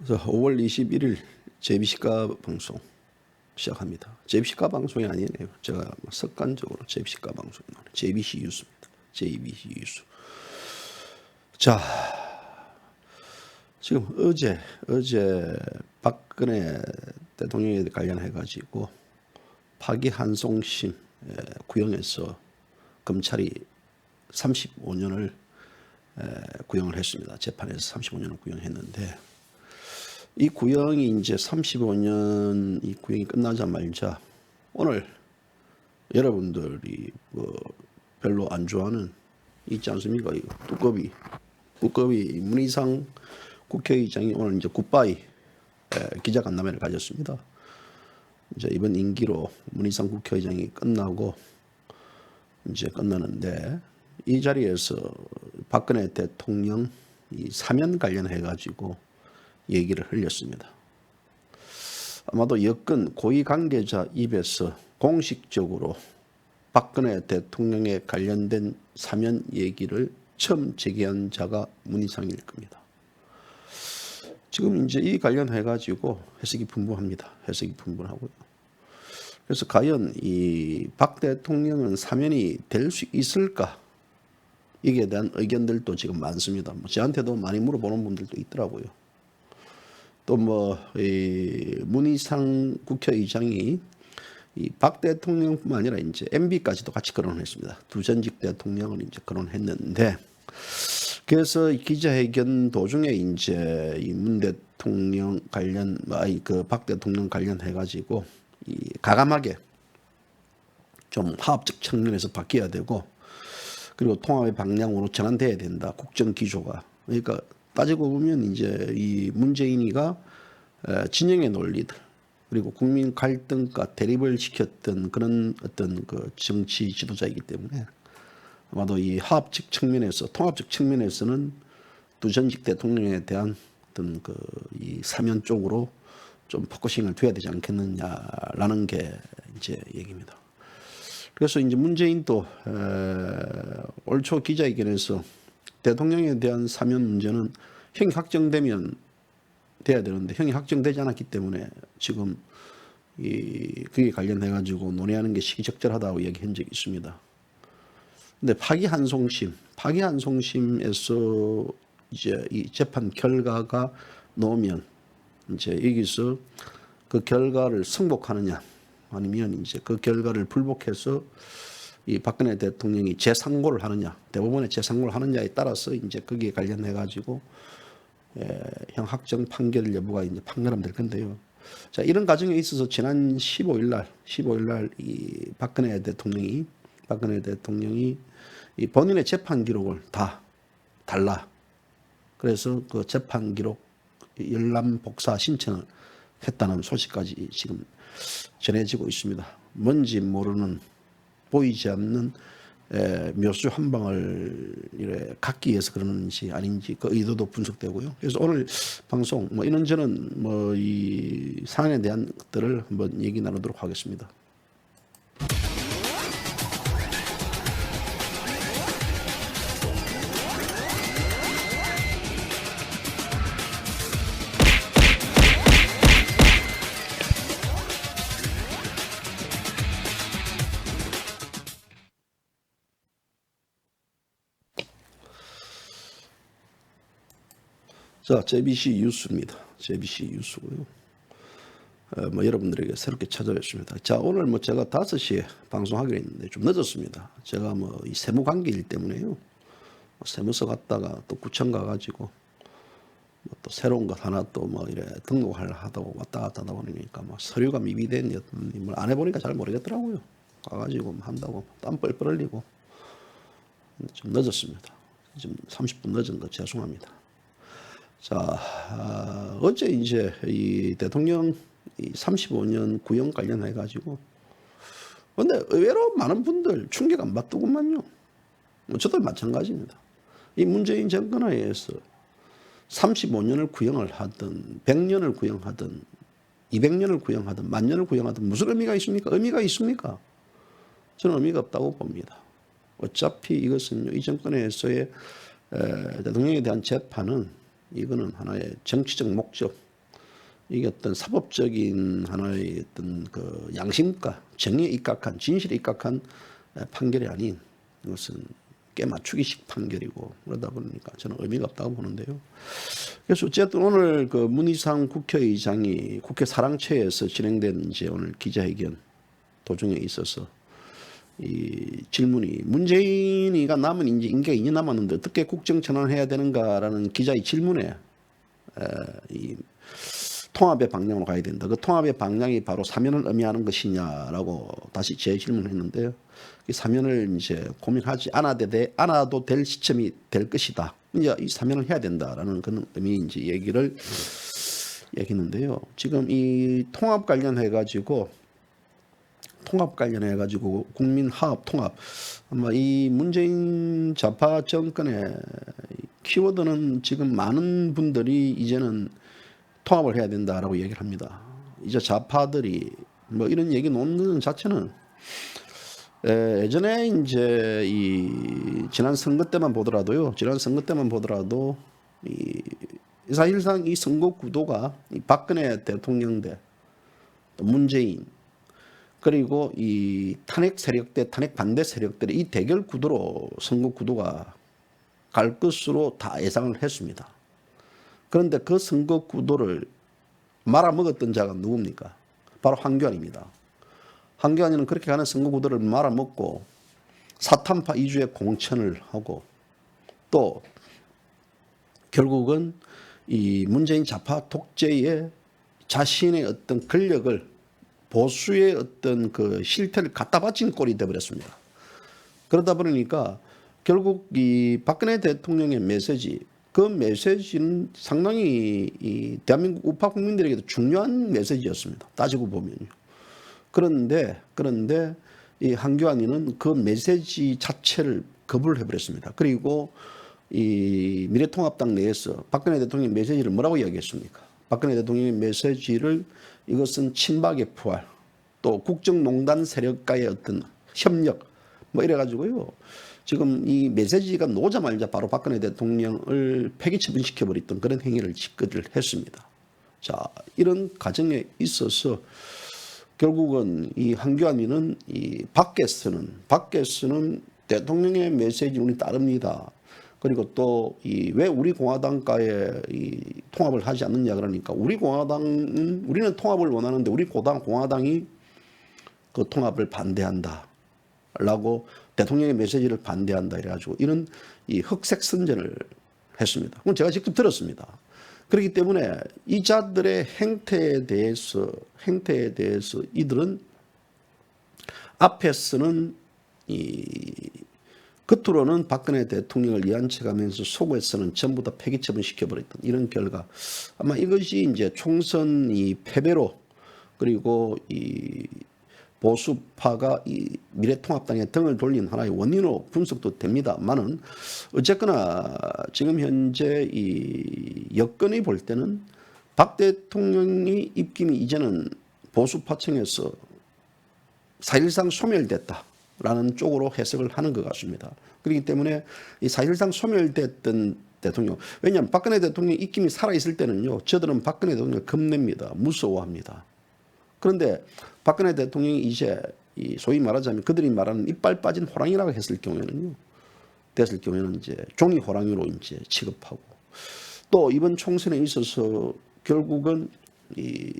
그래서 5월 21일 JBC가 방송 시작합니다. JBC가 방송이 아니네요. 제가 습관적으로 JBC가 방송 나오네. JBC 뉴스입니다. JBC 뉴스. 자, 지금 어제 박근혜 대통령에 관련해 가지고 파기환송심 구형에서 검찰이 35년을 구형을 했습니다. 재판에서 35년을 구형했는데 이 구형이 이제 35년 이 구형이 끝나자마자 오늘 여러분들이 뭐 별로 안 좋아하는 있지 않습니까? 이 두꺼비 문희상 국회의장이 오늘 이제 굿바이 기자간담회를 가졌습니다. 이제 이번 임기로 문희상 국회의장이 끝나고 이제 끝나는데 이 자리에서 박근혜 대통령 이 사면 관련해 가지고 얘기를 흘렸습니다. 아마도 여권 고위 관계자 입에서 공식적으로 박근혜 대통령에 관련된 사면 얘기를 처음 제기한 자가 문희상일 겁니다. 지금 이제 이 관련해 가지고 해석이 분분합니다. 해석이 분분하고요. 그래서 과연 이 박 대통령은 사면이 될 수 있을까? 이게 대한 의견들도 지금 많습니다. 뭐 저한테도 많이 물어보는 분들도 있더라고요. 또 뭐 문희상 국회의장이 이 박 대통령뿐만 아니라 이제 MB까지도 같이 거론했습니다. 두 전직 대통령을 이제 거론했는데 그래서 기자회견 도중에 이제 이 문 대통령 관련 그 박 대통령 관련해 가지고 이 가감하게 좀 화합적 측면에서 바뀌어야 되고 그리고 통합의 방향으로 전환돼야 된다. 국정 기조가. 그러니까 따지고 보면 이제 이 문재인이가 진영의 논리들 그리고 국민 갈등과 대립을 시켰던 그런 어떤 그 정치 지도자이기 때문에 아마도 이 화합적 측면에서 통합적 측면에서는 두 전직 대통령에 대한 어떤 그 이 사면 쪽으로 좀 포커싱을 둬야 되지 않겠느냐라는 게 이제 얘기입니다. 그래서 이제 문재인도 올 초 기자회견에서 대통령에 대한 사면 문제는 형이 확정되면 돼야 되는데 형이 확정되지 않았기 때문에 지금 그게 관련해 가지고 논의하는 게 시기적절하다고 얘기한 적이 있습니다. 근데 파기환송심에서 이제 이 재판 결과가 나오면 이제 여기서 그 결과를 승복하느냐 아니면 이제 그 결과를 불복해서 이 박근혜 대통령이 재상고를 하느냐 대법원에 재상고를 하느냐에 따라서 이제 거기에 관련해 가지고 형 확정 판결 여부가 이제 판결하면 될 건데요. 자, 이런 과정에 있어서 지난 15일 날 이 박근혜 대통령이 이 본인의 재판 기록을 다 달라. 그래서 그 재판 기록 열람 복사 신청을 했다는 소식까지 지금 전해지고 있습니다. 뭔지 모르는 보이지 않는 묘수 한 방을 이래 갖기 위해서 그러는지 아닌지 그 의도도 분석되고요. 그래서 오늘 방송 뭐 이런저런 뭐 이 사안에 대한 것들을 한번 얘기 나누도록 하겠습니다. 자, JBC 뉴스입니다. JBC 뉴스고요. 뭐 여러분들에게 새롭게 찾아뵙습니다. 자, 오늘 뭐 제가 5시에 방송하기로 했는데 좀 늦었습니다. 제가 뭐 이 세무 관계일 때문에요. 세무서 갔다가 또 구청 가가지고 뭐 또 새로운 것 하나 또 뭐 이래 등록하려 하다고 왔다 갔다 하다 보니까 뭐 서류가 미비된 뭘 안 해보니까 잘 모르겠더라고요. 가가지고 뭐 한다고 땀 뻘뻘 흘리고 좀 늦었습니다. 지금 30분 늦은 거 죄송합니다. 자, 어제 이제 이 대통령 이 35년 구형 관련해 가지고 근데 의외로 많은 분들 충격 안 받더구만요. 뭐 저도 마찬가지입니다. 이 문재인 정권에 의해서 35년을 구형을 하든 100년을 구형하든 200년을 구형하든 10,000년을 구형하든 무슨 의미가 있습니까? 의미가 있습니까? 저는 의미가 없다고 봅니다. 어차피 이것은 이 정권에서의 대통령에 대한 재판은 이거는 하나의 정치적 목적, 이게 어떤 사법적인 하나의 어떤 그 양심과 정의에 입각한 진실에 입각한 판결이 아닌 이것은 꽤 맞추기식 판결이고 그러다 보니까 저는 의미가 없다고 보는데요. 그래서 어쨌든 오늘 그 문희상 국회의장이 국회 사랑채에서 진행된 이제 오늘 기자회견 도중에 있어서 이 질문이 문재인이가 남은 이제 임기가 2년 남았는데 어떻게 국정 전환해야 되는가라는 기자의 질문에 이 통합의 방향으로 가야 된다. 그 통합의 방향이 바로 사면을 의미하는 것이냐라고 다시 재질문을 했는데요. 이 사면을 이제 고민하지 않아도 될 시점이 될 것이다. 이제 이 사면을 해야 된다라는 그런 의미 이제 얘기했는데요. 지금 이 통합 관련해 가지고 국민화합 통합 아마 이 문재인 좌파 정권의 키워드는 지금 많은 분들이 이제는 통합을 해야 된다라고 얘기를 합니다. 이제 좌파들이 뭐 이런 얘기 놓는 자체는 예전에 이제 이 지난 선거 때만 보더라도 이 사실상 이 선거 구도가 이 박근혜 대통령 대 문재인 그리고 이 탄핵 세력 대 탄핵 반대 세력들의 이 대결 구도로 선거 구도가 갈 것으로 다 예상을 했습니다. 그런데 그 선거 구도를 말아먹었던 자가 누굽니까? 바로 황교안입니다. 황교안이는 그렇게 가는 선거 구도를 말아먹고 사탄파 이주의 공천을 하고 또 결국은 이 문재인 좌파 독재의 자신의 어떤 권력을 보수의 어떤 그 실태를 갖다 바친 꼴이 되어버렸습니다. 그러다 보니까 결국 이 박근혜 대통령의 메시지 그 메시지는 상당히 이 대한민국 우파 국민들에게도 중요한 메시지였습니다. 따지고 보면요. 그런데 이 황교안이는 그 메시지 자체를 거부를 해버렸습니다. 그리고 이 미래통합당 내에서 박근혜 대통령의 메시지를 뭐라고 이야기했습니까? 박근혜 대통령의 메시지를 이것은 친박의 부활, 또 국정농단 세력과의 어떤 협력, 뭐 이래가지고요. 지금 이 메시지가 나오자마자 바로 박근혜 대통령을 폐기 처분시켜버렸던 그런 행위를 집거를 했습니다. 자, 이런 과정에 있어서 결국은 이 황교안이는 이 밖에서는 대통령의 메시지는 따릅니다. 그리고 또 이 왜 우리 공화당과의 이 통합을 하지 않느냐 그러니까 우리는 통합을 원하는데 우리 공화당이 그 통합을 반대한다라고 대통령의 메시지를 반대한다 이래가지고 이런 이 흑색 선전을 했습니다. 그건 제가 직접 들었습니다. 그렇기 때문에 이 자들의 행태에 대해서 이들은 앞에서는 겉으로는 박근혜 대통령을 이한쳐가면서 속에서는 전부 다 폐기처분 시켜버렸던 이런 결과 아마 이것이 이제 총선 이 패배로 그리고 이 보수파가 이 미래통합당에 등을 돌린 하나의 원인으로 분석도 됩니다만은 어쨌거나 지금 현재 이 여건이 볼 때는 박 대통령이 입김이 이제는 보수파층에서 사실상 소멸됐다라는 쪽으로 해석을 하는 것 같습니다. 그렇기 때문에 이 사실상 소멸됐던 대통령, 왜냐하면 박근혜 대통령 입김이 살아있을 때는요, 저들은 박근혜 대통령을 겁냅니다. 무서워합니다. 그런데 박근혜 대통령이 이제 소위 말하자면 그들이 말하는 이빨 빠진 호랑이라고 됐을 경우에는 이제 종이 호랑이로 이제 취급하고 또 이번 총선에 있어서 결국은 이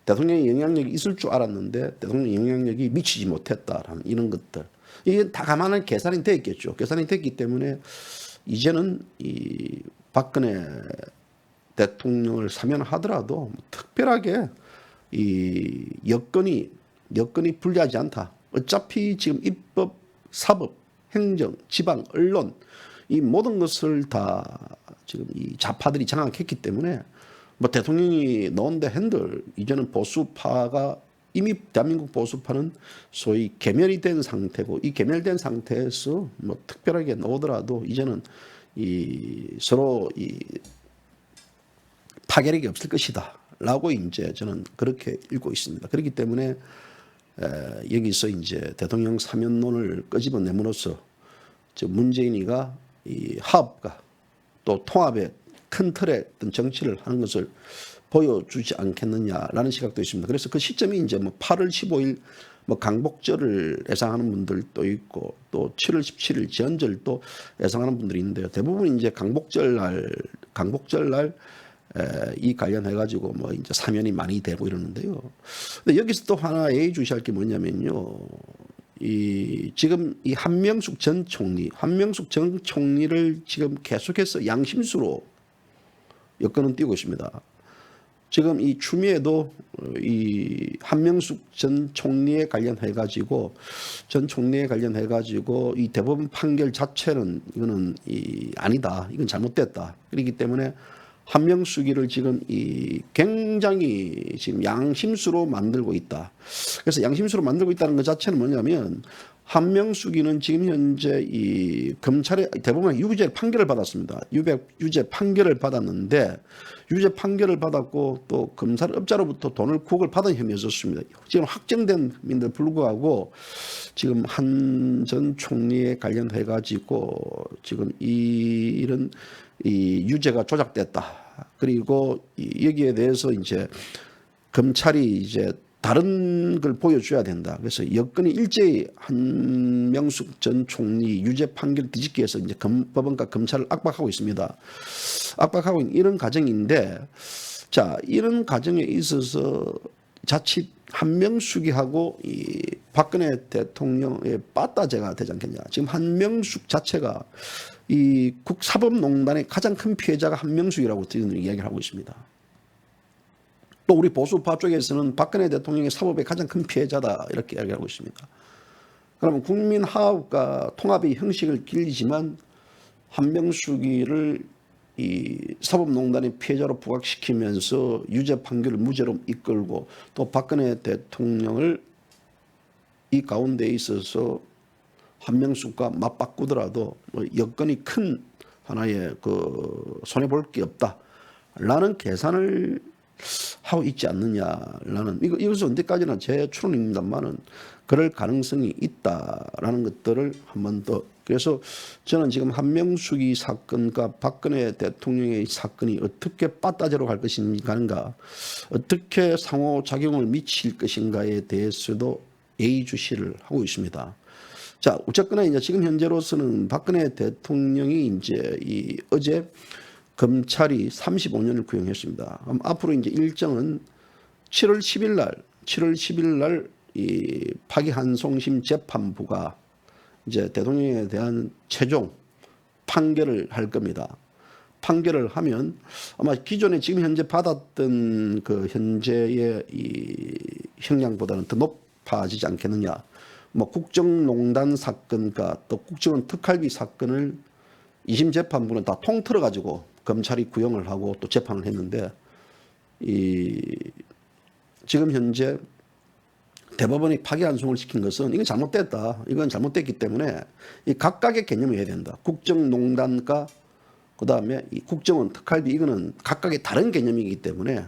대통령의 영향력이 있을 줄 알았는데 대통령의 영향력이 미치지 못했다라는 이런 것들 이게 다 감안한 계산이 됐겠죠. 계산이 됐기 때문에 이제는 이 박근혜 대통령을 사면하더라도 특별하게 이 여건이 불리하지 않다. 어차피 지금 입법, 사법, 행정, 지방, 언론 이 모든 것을 다 지금 이 좌파들이 장악했기 때문에 뭐 대통령이 넣은데 한들 이제는 보수파가 이미 대한민국 보수파는 소위 개멸이 된 상태고 이 개멸된 상태에서 뭐 특별하게 넣더라도 이제는 이 서로 이 파괴력이 없을 것이다. 라고 이제 저는 그렇게 읽고 있습니다. 그렇기 때문에 여기서 이제 대통령 사면론을 끄집어내므로써 문재인이가 이 화합과 또 통합의 큰 틀의 어떤 정치를 하는 것을 보여주지 않겠느냐라는 시각도 있습니다. 그래서 그 시점이 이제 뭐 8월 15일 뭐 강복절을 예상하는 분들도 있고 또 7월 17일 지연절도 예상하는 분들이 있는데요. 대부분 이제 강복절 날 이 관련해 가지고 뭐 이제 사면이 많이 되고 이러는데요. 근데 여기서 또 하나 예의주시할 게 뭐냐면요. 지금 이 한명숙 전 총리를 지금 계속해서 양심수로 여건은 띄고 있습니다. 지금 이 추미애도 이 한명숙 전 총리에 관련해 가지고 이 대법원 판결 자체는 이거는 아니다. 이건 잘못됐다. 그렇기 때문에 한명숙이를 지금 굉장히 지금 양심수로 만들고 있다. 그래서 양심수로 만들고 있다는 것 자체는 뭐냐면 한명숙이는 지금 현재 이 검찰의 대법원의 유죄 판결을 받았습니다. 유죄 판결을 받았는데 유죄 판결을 받았고 또 검찰 업자로부터 돈을 구억을 받은 혐의였었습니다. 지금 확정된 혐의인데 불구하고 지금 한 전 총리에 관련해 가지고 지금 이런 유죄가 조작됐다. 그리고 여기에 대해서 이제 검찰이 이제 다른 걸 보여줘야 된다. 그래서 여건이 일제히 한명숙 전 총리 유죄 판결 뒤집기 위해서 이제 법원과 검찰을 압박하고 있습니다. 압박하고 있는 이런 과정인데, 자, 이런 과정에 있어서 자칫 한명숙이하고 이 박근혜 대통령의 빠따제가 되지 않겠냐. 지금 한명숙 자체가 이 국사법농단의 가장 큰 피해자가 한명숙이라고 저희는 이야기를 하고 있습니다. 또 우리 보수파 쪽에서는 박근혜 대통령의 사법의 가장 큰 피해자다 이렇게 이야기하고 있습니다. 그러면 국민화합과 통합의 형식을 길리지만 한명숙이를 이 사법농단의 피해자로 부각시키면서 유죄 판결을 무죄로 이끌고 또 박근혜 대통령을 이 가운데 있어서 한명숙과 맞바꾸더라도 뭐 여건이 큰 하나의 손해볼 게 없다라는 계산을 하고 있지 않느냐라는 이것은 언제까지나 제 추론입니다만은 그럴 가능성이 있다라는 것들을 한 번 더. 그래서 저는 지금 한명숙이 사건과 박근혜 대통령의 사건이 어떻게 빠따제로 갈 것인가, 어떻게 상호작용을 미칠 것인가에 대해서도 예의주시를 하고 있습니다. 자, 어쨌거나 이제 지금 현재로서는 박근혜 대통령이 이제 어제 검찰이 35년을 구형했습니다. 그럼 앞으로 이제 일정은 7월 10일 날 이 파기환송심 재판부가 이제 대통령에 대한 최종 판결을 할 겁니다. 판결을 하면 아마 기존에 지금 현재 받았던 그 현재의 이 형량보다는 더 높아지지 않겠느냐. 뭐 국정농단 사건과 또 국정원 특활비 사건을 2심 재판부는 다 통틀어 가지고 검찰이 구형을 하고 또 재판을 했는데 지금 현재 대법원이 파기환송을 시킨 것은 이건 잘못됐다. 이건 잘못됐기 때문에 이 각각의 개념을 해야 된다. 국정농단과 그다음에 이 국정원 특활비 이거는 각각의 다른 개념이기 때문에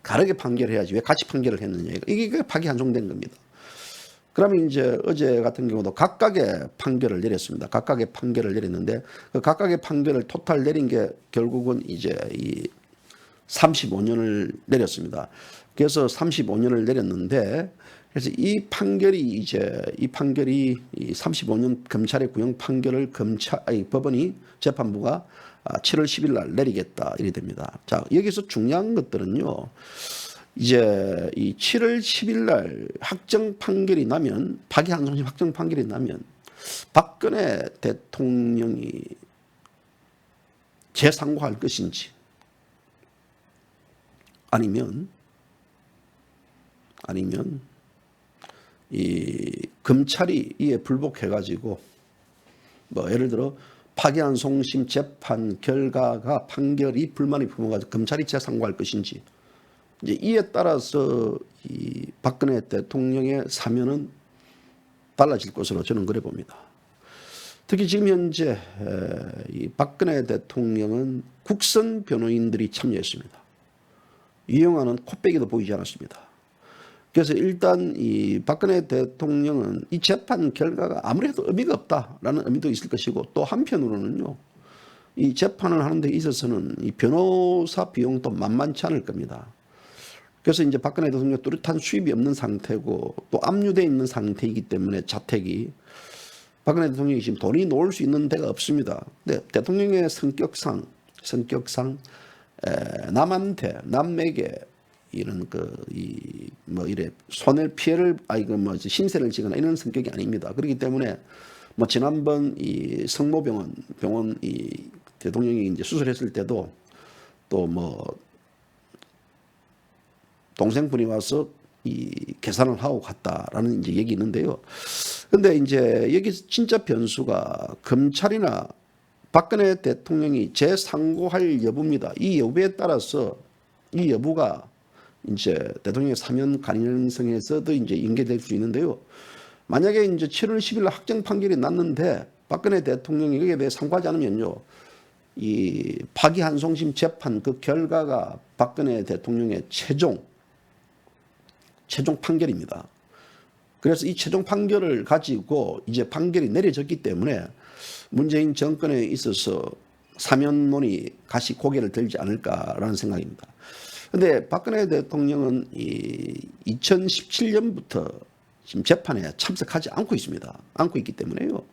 다르게 판결해야지 왜 같이 판결을 했느냐. 이게 파기환송된 겁니다. 그러면 이제 어제 같은 경우도 각각의 판결을 내렸습니다. 각각의 판결을 내렸는데 그 각각의 판결을 토탈 내린 게 결국은 이제 이 35년을 내렸습니다. 그래서 35년을 내렸는데 그래서 이 판결이 이 35년 검찰의 구형 판결을 법원이 재판부가 7월 10일 날 내리겠다 이래 됩니다. 자, 여기서 중요한 것들은요. 이제 이 7월 10일 날 확정 판결이 나면 파기환송심 확정 판결이 나면 박근혜 대통령이 재상고할 것인지 아니면 이 검찰이 이에 불복해 가지고 뭐 예를 들어 파기환송심 재판 결과가 판결이 불만이 품어가지고 검찰이 재상고할 것인지 이제 이에 따라서 이 박근혜 대통령의 사면은 달라질 것으로 저는 그래 봅니다. 특히 지금 현재 이 박근혜 대통령은 국선 변호인들이 참여했습니다. 이영화는 코빼기도 보이지 않았습니다. 그래서 일단 이 박근혜 대통령은 이 재판 결과가 아무래도 의미가 없다라는 의미도 있을 것이고 또 한편으로는요. 이 재판을 하는 데 있어서는 이 변호사 비용도 만만치 않을 겁니다. 그래서 이제 박근혜 대통령 뚜렷한 수입이 없는 상태고 또 압류되어 있는 상태이기 때문에 자택이 박근혜 대통령이 지금 돈이 놓을 수 있는 데가 없습니다. 근데 대통령의 성격상 남에게 이런 뭐 이래 손해를 피해를 뭐 신세를 지거나 이런 성격이 아닙니다. 그렇기 때문에 뭐 지난번 이 성모병원 이 대통령이 이제 수술했을 때도 또 뭐 동생분이 와서 이 계산을 하고 갔다라는 이제 얘기 있는데요. 근데 이제 여기 진짜 변수가 검찰이나 박근혜 대통령이 재상고할 여부입니다. 이 여부에 따라서 이 여부가 이제 대통령의 사면 가능성에서도 이제 인계될 수 있는데요. 만약에 이제 7월 10일 확정 판결이 났는데 박근혜 대통령이 여기에 대해 상고하지 않으면요, 이 파기환송심 재판 그 결과가 박근혜 대통령의 최종 판결입니다. 그래서 이 최종 판결을 가지고 이제 판결이 내려졌기 때문에 문재인 정권에 있어서 사면론이 다시 고개를 들지 않을까라는 생각입니다. 그런데 박근혜 대통령은 2017년부터 지금 재판에 참석하지 않고 있습니다. 않고 있기 때문에요.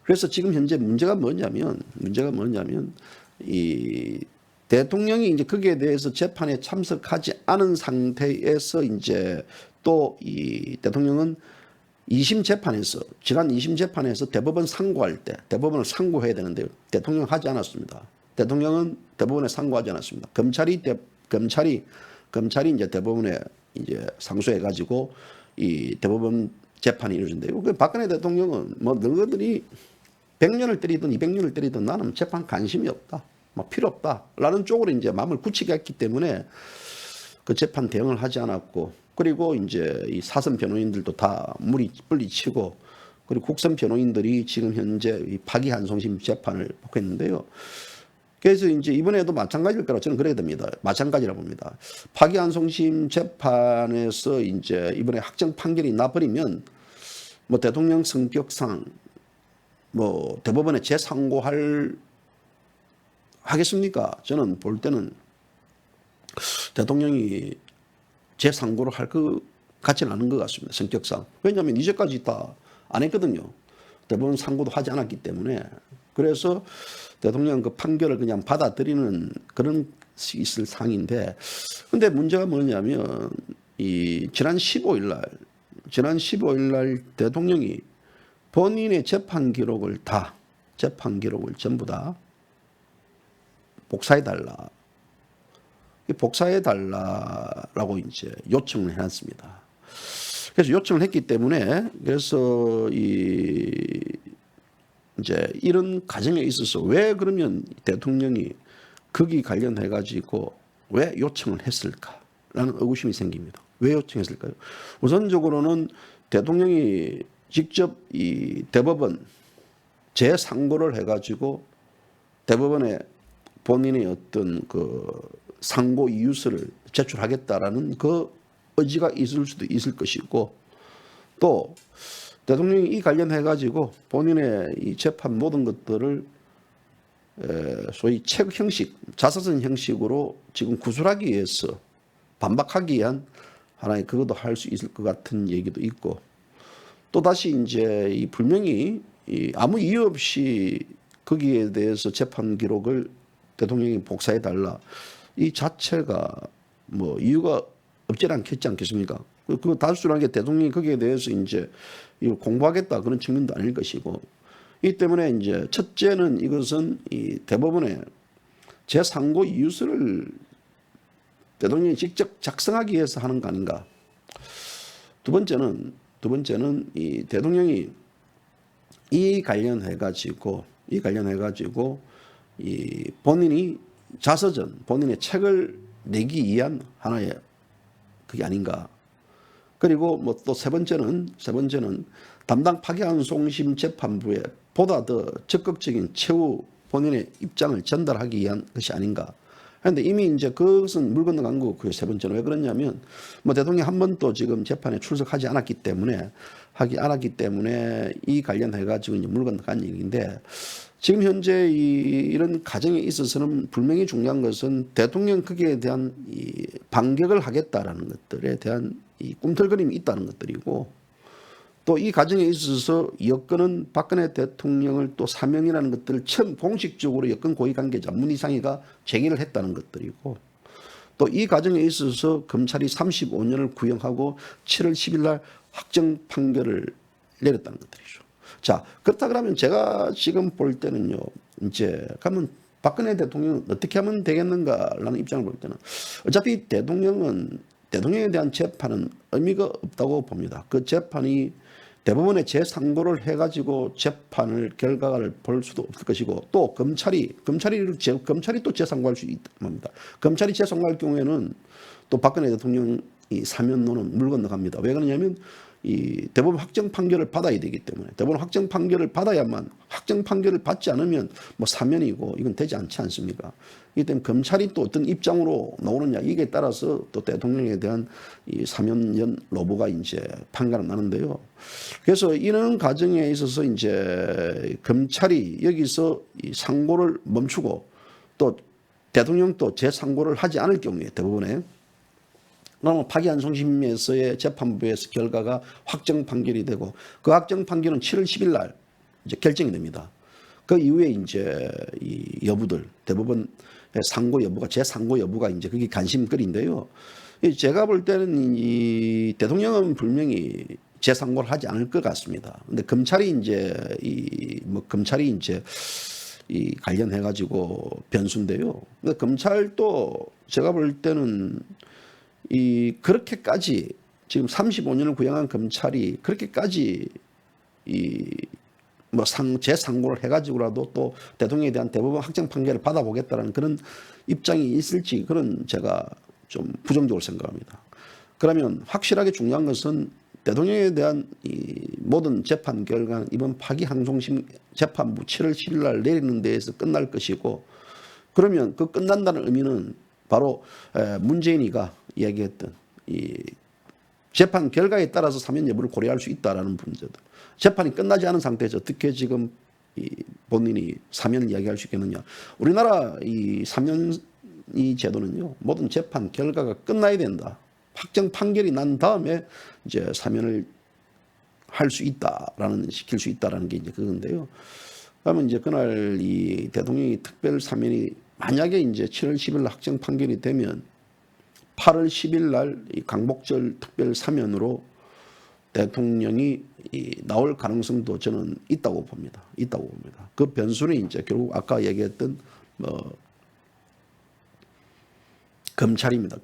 그래서 지금 현재 문제가 뭐냐면 이 대통령이 이제 거기에 대해서 재판에 참석하지 않은 상태에서 이제 또 이 대통령은 2심 재판에서 지난 2심 재판에서 대법원 상고할 때 대법원을 상고해야 되는데요. 대통령은 하지 않았습니다. 대통령은 대법원에 상고하지 않았습니다. 검찰이 이제 대법원에 이제 상소해 가지고 이 대법원 재판이 이루어진대요. 박근혜 대통령은 뭐 너희들이 100년을 때리든 200년을 때리든 나는 재판 관심이 없다. 뭐 필요 없다라는 쪽으로 이제 마음을 굳히게 했기 때문에 그 재판 대응을 하지 않았고, 그리고 이제 이 사선 변호인들도 다 물리치고, 그리고 국선 변호인들이 지금 현재 이 파기환송심 재판을 복했는데요. 그래서 이제 이번에도 마찬가지일 거라고 저는 그래야 됩니다. 마찬가지라고 봅니다. 파기환송심 재판에서 이제 이번에 확정 판결이 나버리면 뭐 대통령 성격상 뭐 대법원에 하겠습니까? 저는 볼 때는 대통령이 재상고를 할 것 같지는 않은 것 같습니다. 성격상. 왜냐하면 이제까지 다 안 했거든요. 대법원 상고도 하지 않았기 때문에. 그래서 대통령 그 판결을 그냥 받아들이는 그런 있을 상인데, 근데 문제가 뭐냐면 지난 15일 날 대통령이 본인의 재판 기록을 전부 다 복사해 달라라고 이제 요청을 해놨습니다. 그래서 요청을 했기 때문에 그래서 이제 이런 과정에 있어서 왜 그러면 대통령이 거기 관련해 가지고 왜 요청을 했을까라는 의구심이 생깁니다. 왜 요청했을까요? 우선적으로는 대통령이 직접 이 대법원 재상고를 해 가지고 대법원에 본인의 어떤 그 상고 이유서를 제출하겠다라는 그 의지가 있을 수도 있을 것이고, 또 대통령이 이 관련해 가지고 본인의 이 재판 모든 것들을 소위 책 형식, 자서전 형식으로 지금 구술하기 위해서 반박하기 위한 하나의 그것도 할 수 있을 것 같은 얘기도 있고, 또 다시 이제 이 분명히 아무 이유 없이 거기에 대해서 재판 기록을 대통령이 복사해 달라, 이 자체가 뭐 이유가 없지 않겠습니까? 그 단순한 게 대통령이 거기에 대해서 이제 이걸 공부하겠다 그런 측면도 아닐 것이고, 이 때문에 이제 첫째는 이것은 이 대법원에 재상고 이유서를 대통령이 직접 작성하기 위해서 하는 거 아닌가. 두 번째는 이 대통령이 이 관련해 가지고 이 본인이 자서전, 본인의 책을 내기 위한 하나의 그게 아닌가. 그리고 뭐 또 세 번째는 담당 파기환송심 재판부에 보다 더 적극적인 최후 본인의 입장을 전달하기 위한 것이 아닌가. 그런데 이미 이제 그것은 물 건너간 거고, 그 세 번째는 왜 그러냐면 뭐 대통령이 한 번도 지금 재판에 출석하지 않았기 때문에 이 관련해 가지고 이제 물 건너간 얘기인데, 지금 현재 이런 과정에 있어서는 분명히 중요한 것은 대통령 거기에 대한 이 반격을 하겠다라는 것들에 대한 이 꿈틀거림이 있다는 것들이고, 또 이 과정에 있어서 여권은 박근혜 대통령을 또 사면이라는 것들을 처음 공식적으로 여권 고위 관계자 문희상이가 제기를 했다는 것들이고, 또 이 과정에 있어서 검찰이 35년을 구형하고 7월 10일 날 확정 판결을 내렸다는 것들이죠. 자, 그렇다 그러면 제가 지금 볼 때는요, 이제 그러면 박근혜 대통령은 어떻게 하면 되겠는가라는 입장을 볼 때는, 어차피 대통령에 대한 재판은 의미가 없다고 봅니다. 그 재판이 대법원에 재상고를 해가지고 재판을 결과를 볼 수도 없을 것이고, 또 검찰이 또 재상고할 수 있답니다. 검찰이 재상고할 경우에는 또 박근혜 대통령 이 사면론은 물 건너갑니다. 왜 그러냐면 이 대법원 확정 판결을 받아야 되기 때문에, 대법원 확정 판결을 받아야만, 확정 판결을 받지 않으면 뭐 사면이고 이건 되지 않지 않습니까? 이기 때문에 검찰이 또 어떤 입장으로 나오느냐, 이게 따라서 또 대통령에 대한 이 사면연 로부가 이제 판가름 나는데요. 그래서 이런 과정에 있어서 이제 검찰이 여기서 이 상고를 멈추고 또 대통령도 재상고를 하지 않을 경우에 대법원에, 그러면 파기환송심에서의 재판부에서 결과가 확정 판결이 되고, 그 확정 판결은 7월 10일 날 이제 결정이 됩니다. 그 이후에 이제 이 여부들, 대법원 상고 여부가, 재상고 여부가 이제 그게 관심거리인데요. 제가 볼 때는 이 대통령은 분명히 재상고를 하지 않을 것 같습니다. 근데 검찰이 이 관련해 가지고 변수인데요. 근데 검찰도 제가 볼 때는 그렇게까지 지금 35년을 구형한 검찰이 그렇게까지 재상고를 해가지고라도 또 대통령에 대한 대법원 확정 판결을 받아보겠다는 그런 입장이 있을지, 그런 제가 좀 부정적으로 생각합니다. 그러면 확실하게 중요한 것은 대통령에 대한 이 모든 재판 결과는 이번 파기환송심 재판부 7월 10일 날 내리는 데에서 끝날 것이고, 그러면 그 끝난다는 의미는 바로 문재인이가 이야기했던 이 재판 결과에 따라서 사면 여부를 고려할 수 있다라는 문제들. 재판이 끝나지 않은 상태에서 어떻게 지금 이 본인이 사면을 이야기할 수 있겠느냐. 우리나라 이 사면 이 제도는요, 모든 재판 결과가 끝나야 된다. 확정 판결이 난 다음에 이제 사면을 시킬 수 있다라는 게 이제 그건데요. 그러면 이제 그날 이 대통령이 특별 사면이 만약에 이제 7월 10일 확정 판결이 되면 8월 10일 날 이 광복절 특별 사면으로 대통령이 나올 가능성도 저는 있다고 봅니다. 그 변수는 이제 결국 아까 얘기했던 검찰입니다.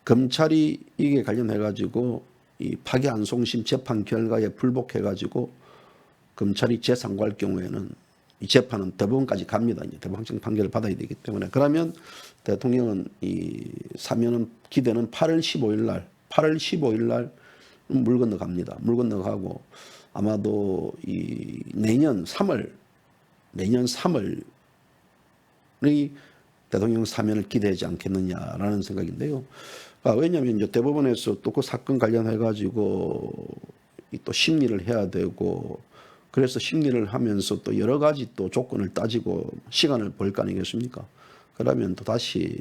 검찰이 이게 관련해 가지고 이 파기환송심 재판 결과에 불복해-가지고 검찰이 재상고할 경우에는 이 재판은 대법원까지 갑니다. 이제 대법원 확정 판결을 받아야 되기 때문에. 그러면 대통령은 이 사면은 기대는 8월 15일 날 물 건너갑니다. 물 건너가고 아마도 이 내년 3월의 대통령 사면을 기대하지 않겠느냐라는 생각인데요. 왜냐하면 이제 대법원에서 또 그 사건 관련해 가지고 또 심리를 해야 되고, 그래서 심리를 하면서 또 여러 가지 또 조건을 따지고 시간을 벌 거 아니겠습니까? 그러면 또 다시.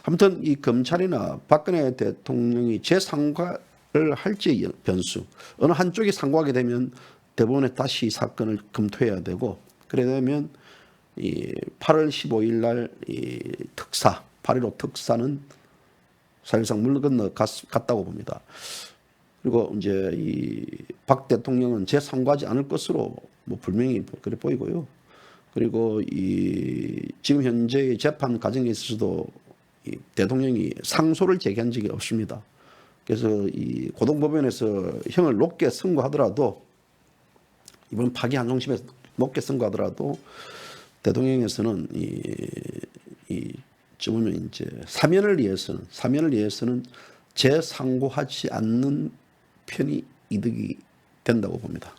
아무튼 이 검찰이나 박근혜 대통령이 재상고를 할지 변수, 어느 한쪽이 상고하게 되면 대법원에 다시 이 사건을 검토해야 되고, 그래 되면 이 8월 15일 날 이 특사, 8.15 특사는 사실상 물 건너 갔다고 봅니다. 그리고 이제 이 박 대통령은 재상고하지 않을 것으로 분명히 그래 보이고요. 그리고 이 지금 현재의 재판 과정에 있어서도 이 대통령이 상소를 제기한 적이 없습니다. 그래서 이 고등법원에서 형을 높게 선고하더라도, 이번 파기환송심에서 높게 선고하더라도 대통령에서는 보면 이제 사면을 위해서는 재상고하지 않는 편이 이득이 된다고 봅니다.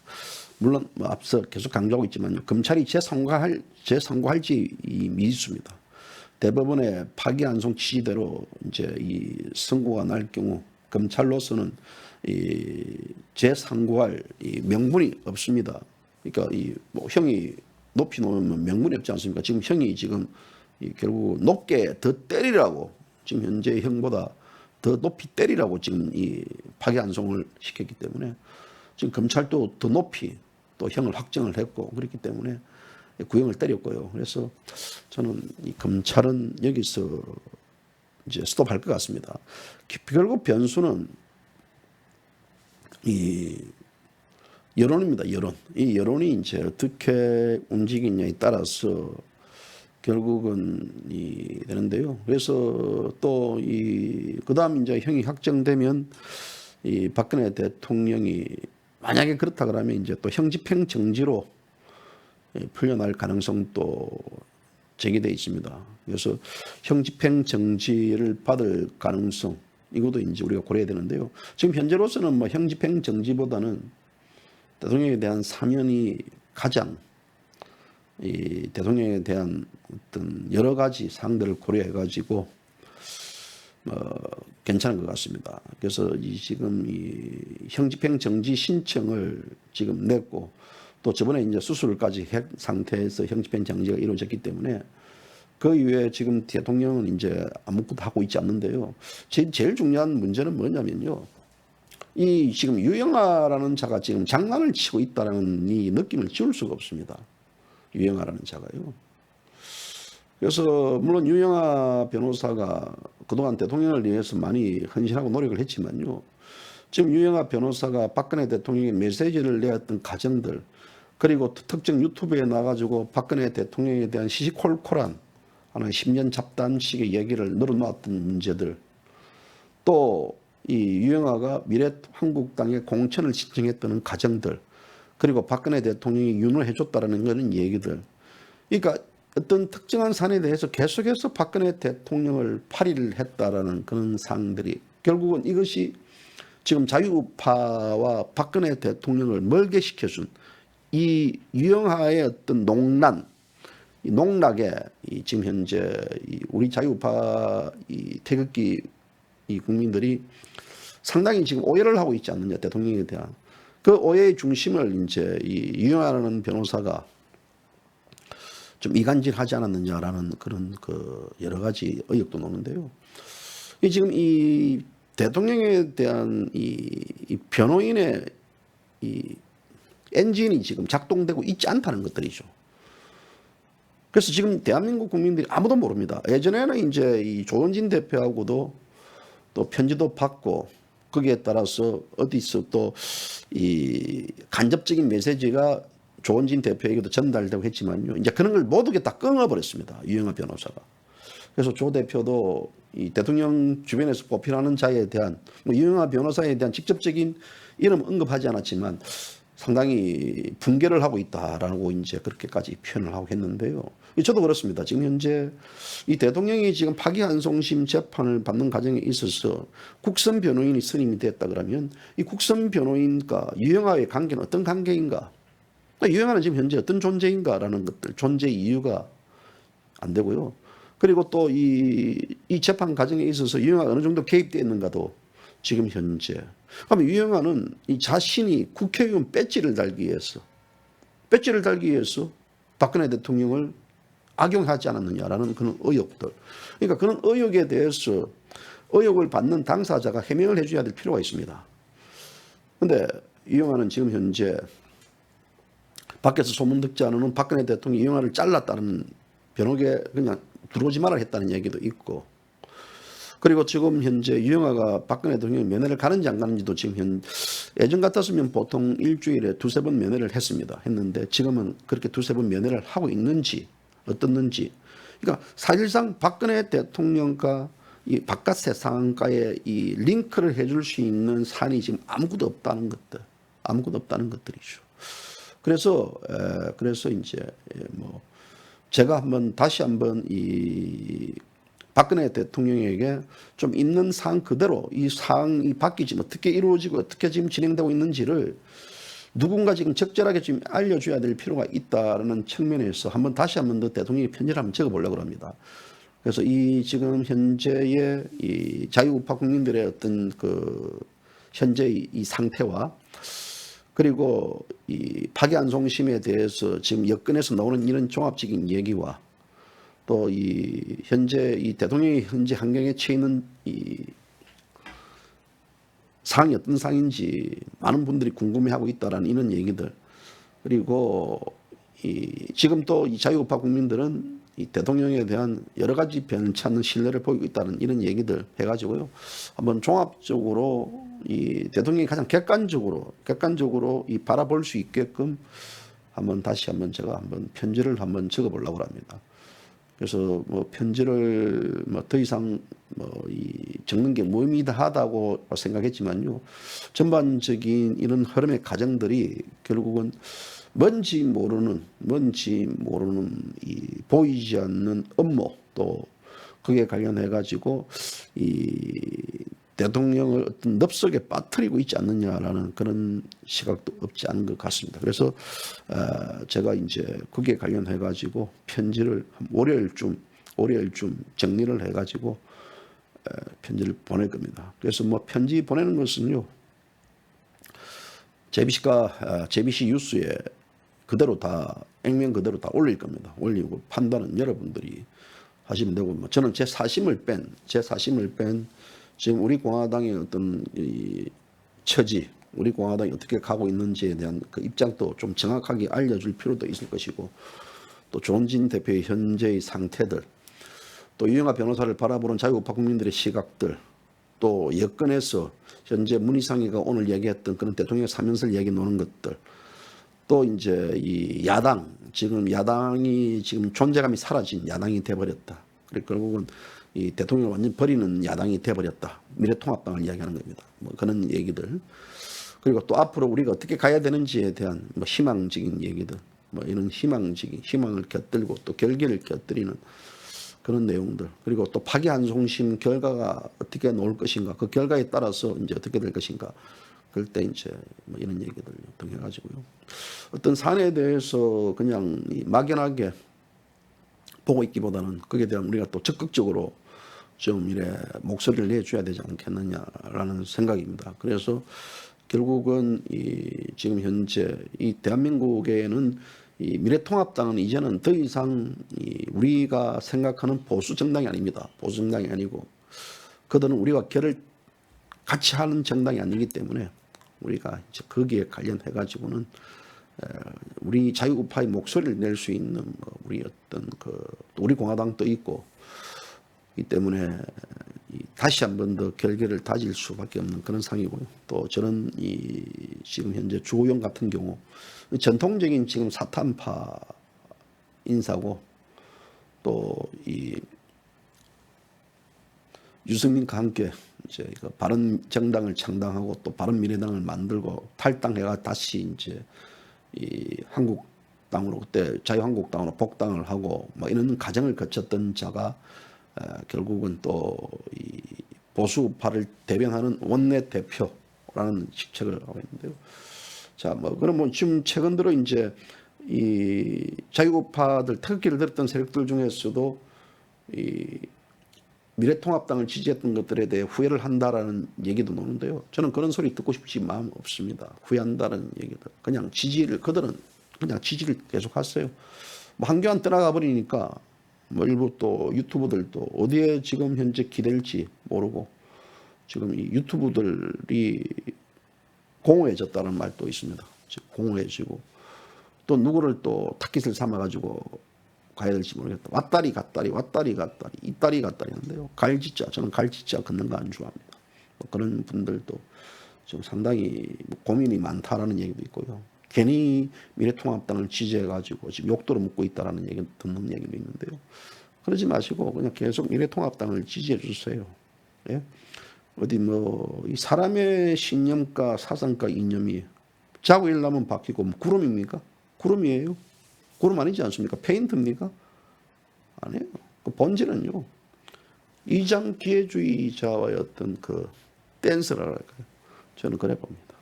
물론 앞서 계속 강조하고 있지만 검찰이 재상고할지 미지수입니다. 대법원의 파기환송 취지대로 이제 이 선고가 날 경우 검찰로서는 이 재상고할 이 명분이 없습니다. 그러니까 이 뭐 형이 높이 놓으면 명분이 없지 않습니까? 지금 형이 지금 결국 높게 더 때리라고 지금 현재 형보다 더 높이 때리라고 지금 이 파기환송을 시켰기 때문에 지금 검찰도 더 높이 또 형을 확정을 했고 그렇기 때문에 구형을 때렸고요. 그래서 저는 이 검찰은 여기서 이제 스톱할 것 같습니다. 결국 변수는 이 여론입니다. 여론. 이 여론이 이제 어떻게 움직이냐에 따라서 결국은 되는데요. 그래서 또 그다음 이제 형이 확정되면 이 박근혜 대통령이 만약에 그렇다 그러면 이제 또 형집행 정지로 풀려날 가능성도 제기되어 있습니다. 그래서 형집행 정지를 받을 가능성 이것도 이제 우리가 고려해야 되는데요. 지금 현재로서는 뭐 형집행 정지보다는 대통령에 대한 사면이 가장 이 대통령에 대한 어떤 여러 가지 사항들을 고려해 가지고 괜찮은 것 같습니다. 그래서 지금 형집행 정지 신청을 지금 냈고 또 저번에 이제 수술까지 한 상태에서 형집행 정지가 이루어졌기 때문에 그 이후에 지금 대통령은 이제 아무것도 하고 있지 않는데요. 제일 중요한 문제는 뭐냐면요. 이 지금 유영하라는 자가 지금 장난을 치고 있다는 이 느낌을 지울 수가 없습니다. 유영하라는 자가요. 그래서 물론 유영하 변호사가 그동안 대통령을 위해서 많이 헌신하고 노력을 했지만요. 지금 유영하 변호사가 박근혜 대통령의 메시지를 내었던 과정들 그리고 특정 유튜브에 나가지고 박근혜 대통령에 대한 시시콜콜한 하나의 10년 잡담식의 얘기를 늘어놓았던 문제들 또 이 유영하가 미래한국당에 공천을 신청했던 과정들 그리고 박근혜 대통령이 윤을 해줬다라는 그런 얘기들 그러니까 어떤 특정한 사안에 대해서 계속해서 박근혜 대통령을 파리를 했다라는 그런 사항들이 결국은 이것이 지금 자유우파와 박근혜 대통령을 멀게 시켜준 이 유영하의 어떤 농락에 지금 현재 우리 자유우파 태극기 국민들이 상당히 지금 오해를 하고 있지 않느냐 대통령에 대한 그 오해의 중심을 이제 유영하라는 변호사가 좀 이간질하지 않았느냐라는 그런 여러 가지 의혹도 나오는데요. 지금 이 대통령에 대한 이 변호인의 이 엔진이 지금 작동되고 있지 않다는 것들이죠. 그래서 지금 대한민국 국민들이 아무도 모릅니다. 예전에는 이제 이 조원진 대표하고도 또 편지도 받고 거기에 따라서 어디서 또 이 간접적인 메시지가 조원진 대표에게도 전달되고 했지만요. 이제 그런 걸 모두 다 끊어버렸습니다. 유영하 변호사가. 그래서 조 대표도 이 대통령 주변에서 보필하는 자에 대한 유영하 변호사에 대한 직접적인 이름 언급하지 않았지만 상당히 붕괴를 하고 있다라고 이제 그렇게까지 표현을 하고 했는데요. 저도 그렇습니다. 지금 현재 이 대통령이 지금 파기환송심 재판을 받는 과정에 있어서 국선 변호인이 선임이 됐다 그러면 이 국선 변호인과 유영하의 관계는 어떤 관계인가? 유영하는 지금 현재 어떤 존재인가라는 것들, 존재 이유가 안 되고요. 그리고 또 이 재판 과정에 있어서 유영하가 어느 정도 개입되어 있는가도 지금 현재. 그러면 유영하는 이 자신이 국회의원 배지를 달기 위해서 박근혜 대통령을 악용하지 않았느냐라는 그런 의혹들. 그러니까 그런 의혹에 대해서 의혹을 받는 당사자가 해명을 해줘야 될 필요가 있습니다. 그런데 유영하는 지금 현재 밖에서 소문 듣지 않으면 박근혜 대통령이 유영하를 잘랐다는 변호계 그냥 들어오지 말아 했다는 얘기도 있고 그리고 지금 현재 유영하가 박근혜 대통령이 면회를 가는지 안 가는지도 지금 예전 같았으면 보통 일주일에 두세 번 면회를 했는데 지금은 그렇게 두세 번 면회를 하고 있는지 어떻는지 그러니까 사실상 박근혜 대통령과 이 바깥 세상과의 이 링크를 해줄 수 있는 사안이 지금 아무것도 없다는 것들이죠. 그래서 이제 뭐 제가 다시 한번 이 박근혜 대통령에게 좀 있는 사항 그대로 이 사항이 바뀌지 어떻게 이루어지고 어떻게 지금 진행되고 있는지를 누군가 지금 적절하게 지금 알려줘야 될 필요가 있다는 측면에서 다시 한번 더 대통령이 편지를 한번 적어보려고 합니다. 그래서 이 지금 현재의 이 자유우파 국민들의 어떤 현재의 이 상태와 그리고 이 파기환송심에 대해서 지금 여권에서 나오는 이런 종합적인 얘기와 또 이 현재 이 대통령이 현재 환경에 처해 있는 이 상황이 어떤 상황인지 많은 분들이 궁금해하고 있다라는 이런 얘기들, 그리고 이 지금 또 이 자유우파 국민들은 이 대통령에 대한 여러 가지 변치 않는 신뢰를 보이고 있다는 이런 얘기들 해가지고요, 한번 종합적으로 이 대통령이 가장 객관적으로 이 바라볼 수 있게끔 다시 한번 제가 편지를 한번 적어보려고 합니다. 그래서 뭐 편지를 뭐 더 이상 이 적는 게 무의미하다고 생각했지만요, 전반적인 이런 흐름의 과정들이 결국은 뭔지 모르는 이 보이지 않는 업무, 또 그게 관련해 가지고 이 대통령을 어떤 늪속에 빠뜨리고 있지 않느냐라는 그런 시각도 없지 않은 것 같습니다. 그래서 제가 이제 거기에 관련해 가지고 편지를 월요일쯤 정리를 해 가지고 편지를 보낼 겁니다. 그래서 뭐 편지 보내는 것은요, JBC 뉴스에 그대로 다 액면 그대로 다 올릴 겁니다. 올리고 판단은 여러분들이 하시면 되고, 뭐 저는 제 사심을 뺀 지금 우리 공화당의 어떤 이 처지, 우리 공화당이 어떻게 가고 있는지에 대한 그 입장도 좀 정확하게 알려줄 필요도 있을 것이고, 또 조은진 대표의 현재의 상태들, 또 유영하 변호사를 바라보는 자유우파 국민들의 시각들, 또 여권에서 현재 문희상이가 오늘 얘기했던 그런 대통령 사면설 얘기 노는 것들, 또 이제 이 야당이 지금 존재감이 사라진 야당이 돼버렸다. 그리고 결국은 이 대통령을 완전 버리는 야당이 돼버렸다. 미래통합당을 이야기하는 겁니다. 뭐 그런 얘기들. 그리고 또 앞으로 우리가 어떻게 가야 되는지에 대한 뭐 희망적인 얘기들, 뭐 이런 희망을 곁들고 또 결계를 곁들이는 그런 내용들, 그리고 또 파기환송심 결과가 어떻게 나올 것인가, 그 결과에 따라서 이제 어떻게 될 것인가, 그럴 때 이제 뭐 이런 얘기들 통해 가지고요, 어떤 사안에 대해서 그냥 막연하게 보고 있기보다는 거기에 대한 우리가 또 적극적으로 좀 이래 목소리를 내줘야 되지 않겠느냐라는 생각입니다. 그래서 결국은 지금 현재 이 대한민국에는 이 미래통합당은 이제는 더 이상 우리가 생각하는 보수 정당이 아닙니다. 보수 정당이 아니고 그들은 우리와 결을 같이 하는 정당이 아니기 때문에 우리가 이제 거기에 관련해 가지고는 우리 자유우파의 목소리를 낼 수 있는 우리 어떤 우리 공화당도 있고, 이 때문에 다시 한 번 더 결계를 다질 수밖에 없는 그런 상황이고요. 또 저는 지금 현재 주호영 같은 경우 전통적인 지금 사탄파 인사고, 또 유승민과 함께 이제 바른 정당을 창당하고 또 바른 미래당을 만들고 탈당해가 다시 이제 한국당으로, 그때 자유한국당으로 복당을 하고 뭐 이런 과정을 거쳤던 자가 결국은 또 보수파를 대변하는 원내 대표라는 직책을 하고 있는데요. 자, 뭐 그러면 지금 최근 들어 이제 자유우파들 태극기를 들었던 세력들 중에서도 미래통합당을 지지했던 것들에 대해 후회를 한다라는 얘기도 나오는데요. 저는 그런 소리 듣고 싶지 마음 없습니다. 후회한다는 얘기들. 그들은 그냥 지지를 계속했어요. 뭐 한교안 떠나가 버리니까 뭐 일부 또 유튜브들도 어디에 지금 현재 기댈지 모르고 지금 이 유튜브들이 공허해졌다는 말도 있습니다. 공허해지고 또 누구를 또 타깃을 삼아가지고 가야 될지 모르겠다. 왔다리 갔다리 이따리 갔다리 하는데요. 저는 갈짓자 걷는 거 안 좋아합니다. 뭐 그런 분들도 좀 상당히 고민이 많다라는 얘기도 있고요. 괜히 미래통합당을 지지해가지고 지금 욕도로 묻고 있다라는 얘기 듣는 얘기도 있는데요. 그러지 마시고 그냥 계속 미래통합당을 지지해 주세요. 예? 어디 이 사람의 신념과 사상과 이념이 자고 일어나면 바뀌고 뭐 구름입니까? 구름이에요. 구름 아니지 않습니까? 페인트입니까? 아니에요. 그 본질은요, 이장 기회주의자와의 어떤 그 댄스랄까요? 저는 그래 봅니다.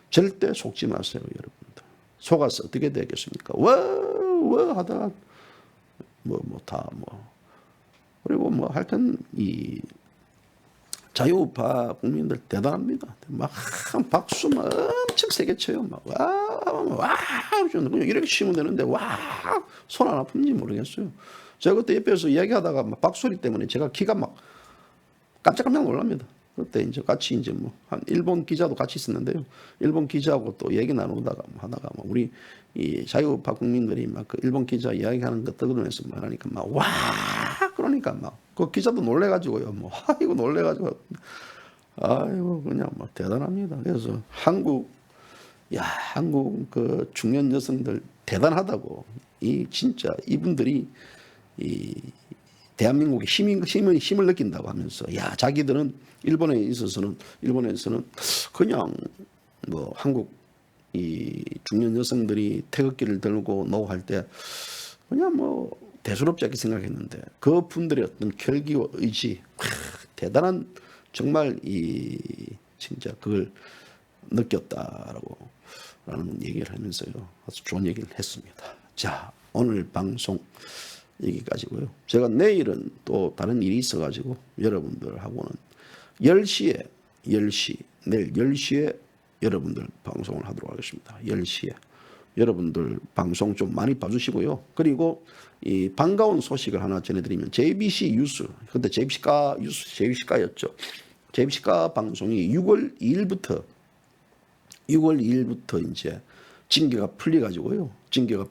절대 속지 마세요, 여러분들. 속아서 어떻게 되겠습니까? 와 하다가 그리고 하여튼 자유우파 국민들 대단합니다. 막 박수 막 엄청 세게 쳐요. 막 와, 이렇게 치면 되는데 와, 손 안 아픈지 모르겠어요. 제가 그때 옆에서 이야기하다가 막 박소리 때문에 제가 키가 막 깜짝깜짝 놀랍니다. 그때 이제 같이 이제 뭐 한 일본 기자도 같이 있었는데요. 일본 기자하고 또 얘기 나누다가 뭐 하다가 막 우리 이 자유우파 국민들이 막 그 일본 기자 이야기하는 거 떠들면서 말하니까 막 와, 그러니까 막 그 기자도 놀래가지고요. 뭐 이거 놀래가지고 아이고 그냥 막 대단합니다. 그래서 한국 그 중년 여성들 대단하다고. 이 진짜 이분들이 이 대한민국의 힘을 느낀다고 하면서 자기들은 일본에서는 그냥 뭐 한국 이 중년 여성들이 태극기를 들고 노할 때 그냥 뭐 대수롭지 않게 생각했는데 그 분들의 어떤 결기와 의지 대단한 정말 이 진짜 그걸 느꼈다라고 라는 얘기를 하면서요 아주 좋은 얘기를 했습니다. 자, 오늘 방송 여기까지고요. 제가 내일은 또 다른 일이 있어가지고 여러분들하고는 10시에 내일 10시에 여러분들 방송을 하도록 하겠습니다. 10시에 여러분들 방송 좀 많이 봐주시고요. 그리고 이 반가운 소식을 하나 전해드리면 JBC 뉴스, 그때 JBC가였죠. JBC가 방송이 6월 2일부터 이제 징계가 풀려가지고요. 징계가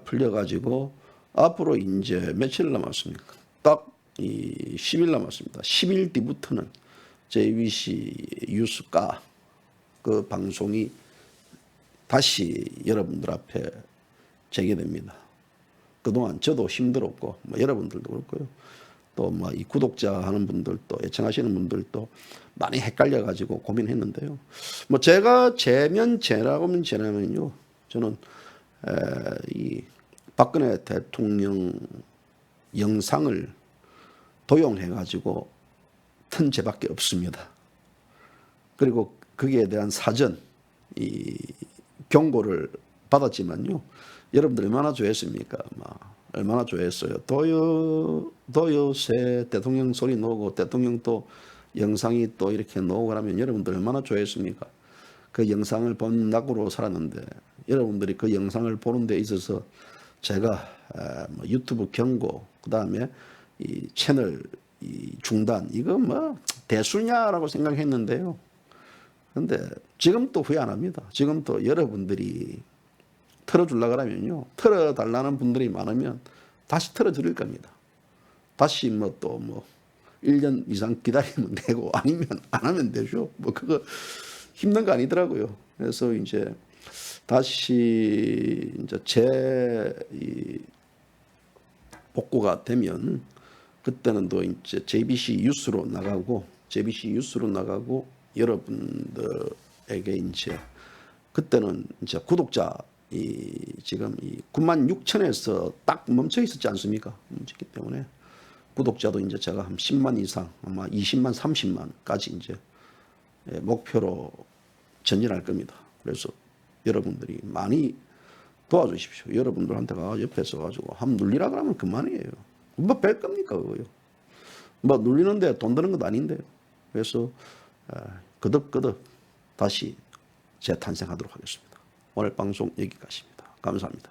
풀려가지고 앞으로 이제 며칠 남았습니까? 딱 이 10일 남았습니다. 10일 뒤부터는 JBC 뉴스가 그 방송이 다시 여러분들 앞에 재개됩니다. 그동안 저도 힘들었고 뭐 여러분들도 그렇고요. 또 뭐 이 구독자 하는 분들도 애청하시는 분들도 많이 헷갈려 가지고 고민했는데요. 뭐 제가 제라면요. 저는 이 박근혜 대통령 영상을 도용해 가지고 튼 죄밖에 없습니다. 그리고 거기에 대한 사전 이 경고를 받았지만요. 여러분들 얼마나 좋아했습니까? 얼마나 좋아했어요. 도요새 대통령 소리 나오고 대통령 또 영상이 또 이렇게 나오고 그러면 여러분들 얼마나 좋아했습니까? 그 영상을 본 낙으로 살았는데 여러분들이 그 영상을 보는 데 있어서 제가 뭐 유튜브 경고 그다음에 이 채널 이 중단 이거 뭐 대수냐라고 생각했는데요. 근데 지금 또 후회 안 합니다. 지금 또 여러분들이 틀어주려고 하면요. 틀어달라는 분들이 많으면 다시 틀어드릴 겁니다. 다시 뭐 또 뭐 1년 이상 기다리면 되고 아니면 안 하면 되죠. 뭐 그거 힘든 거 아니더라고요. 그래서 이제 다시 이제 이 복구가 되면 그때는 또 이제 JBC 뉴스로 나가고 여러분들에게 이제 그때는 이제 구독자 지금 96,000에서 딱 멈춰 있었지 않습니까? 멈췄기 때문에 구독자도 이제 제가 한 10만 이상 아마 20만 30만까지 이제 목표로 전진할 겁니다. 그래서 여러분들이 많이 도와주십시오. 여러분들한테가 옆에서 가지고 한번 눌리라 그러면 그만이에요. 뭐 뺄 겁니까 그거요. 뭐 눌리는데 돈 드는 것도 아닌데요. 그래서 거듭 다시 재탄생하도록 하겠습니다. 오늘 방송 여기까지입니다. 감사합니다.